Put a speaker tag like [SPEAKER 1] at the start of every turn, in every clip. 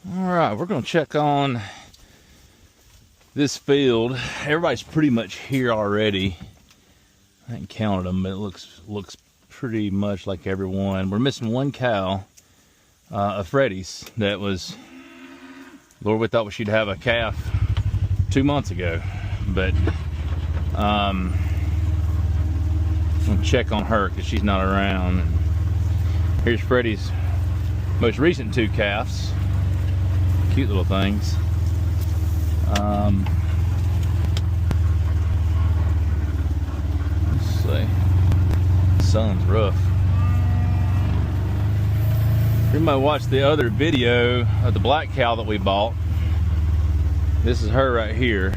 [SPEAKER 1] All right, we're gonna check on this field. Everybody's pretty much here already. I haven't counted them, but it looks pretty much like everyone. We're missing one cow, a Freddy's that was, Lord, we thought she'd have a calf 2 months ago, but I'm gonna check on her because she's not around. And here's Freddy's most recent 2 calves. Cute little things. Let's see. The sun's rough. You might watch the other video of the black cow that we bought. This is her right here.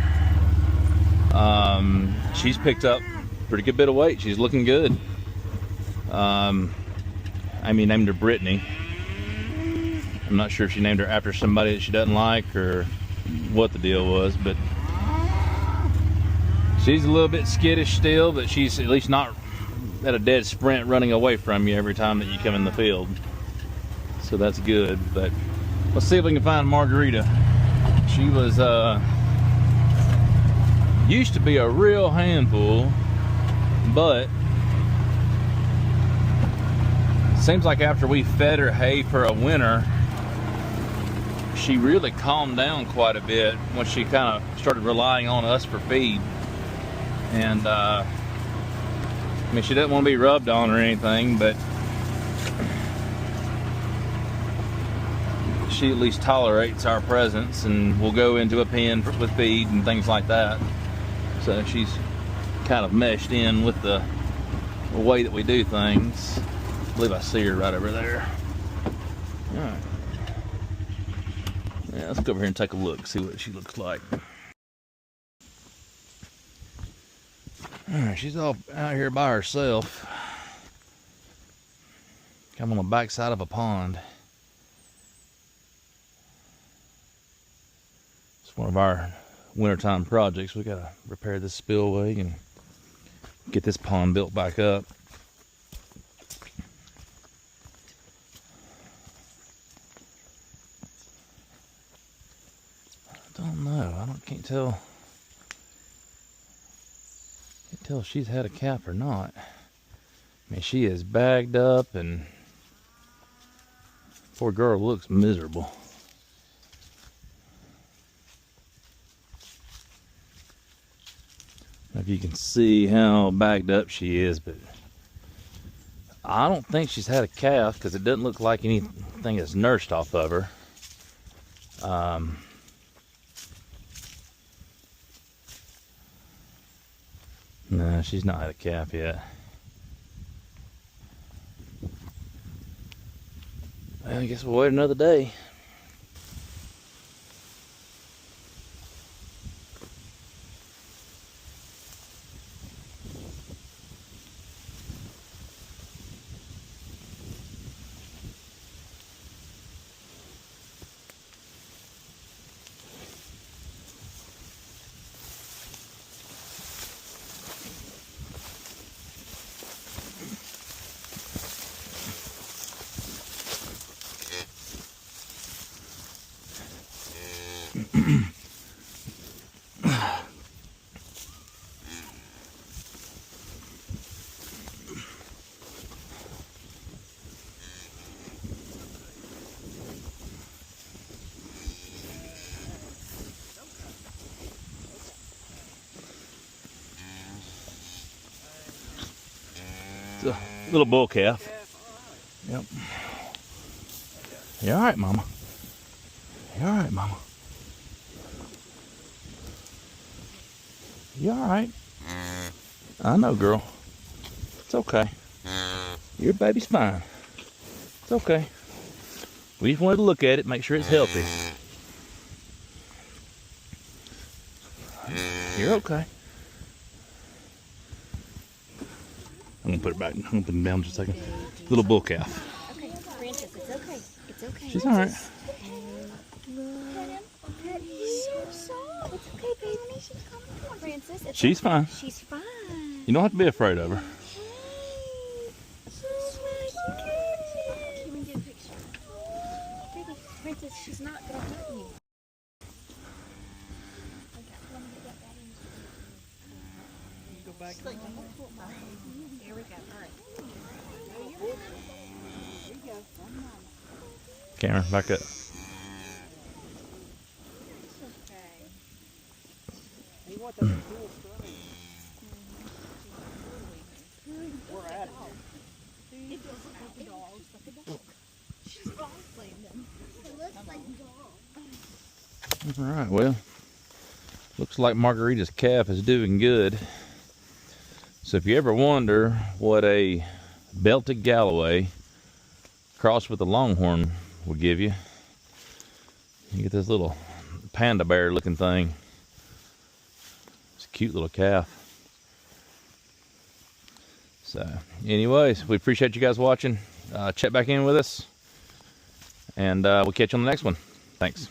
[SPEAKER 1] She's picked up a pretty good bit of weight. She's looking good. Named her Brittany. I'm not sure if she named her after somebody that she doesn't like or what the deal was, but she's a little bit skittish still, but she's at least not at a dead sprint running away from you every time that you come in the field. So that's good. But let's see if we can find Margarita. She was used to be a real handful, but seems like after we fed her hay for a winter, she really calmed down quite a bit when she kind of started relying on us for feed. And she doesn't want to be rubbed on or anything, but she at least tolerates our presence, and we'll go into a pen with feed and things like that. So she's kind of meshed in with the way that we do things. I believe I see her right over there. All right. Yeah, let's go over here and take a look, see what she looks like. Alright, she's all out here by herself. I'm on the backside of a pond. It's one of our wintertime projects. We gotta repair this spillway and get this pond built back up. Don't know. Can't tell if she's had a calf or not. She is bagged up, and poor girl looks miserable. I don't know if you can see how bagged up she is, but I don't think she's had a calf because it doesn't look like anything is nursed off of her. No, she's not had a calf yet. Well, I guess we'll wait another day. It's a little bull calf. Yep. You all right, Mama? You all right, Mama? You all right? I know, girl. It's okay. Your baby's fine. It's okay. We just wanted to look at it, make sure it's healthy. You're okay. I'm gonna put it back. I'm gonna put it down just a second. Little bull calf.
[SPEAKER 2] Okay, Francis, it's okay. It's okay.
[SPEAKER 1] She's all right.
[SPEAKER 2] So soft. It's okay, baby. She's coming. Come on, Francis.
[SPEAKER 1] She's fine.
[SPEAKER 2] She's fine.
[SPEAKER 1] You don't have to be afraid of her.
[SPEAKER 2] So sweet. Can we get a picture? Baby, Francis, she's not gonna hurt you. Okay, let me get that back in.
[SPEAKER 3] Go back.
[SPEAKER 2] Here we go. All right.
[SPEAKER 1] Cameron, back up.
[SPEAKER 3] He wants that cool stuff. We're at it.
[SPEAKER 2] It does look like a dog. It's like a dog. She's fondling them. It looks like a dog.
[SPEAKER 1] All right, well, looks like Margarita's calf is doing good. So if you ever wonder what a belted Galloway crossed with a Longhorn will give you, you get this little panda bear looking thing. It's a cute little calf. So anyways, we appreciate you guys watching. Check back in with us, and we'll catch you on the next one. Thanks.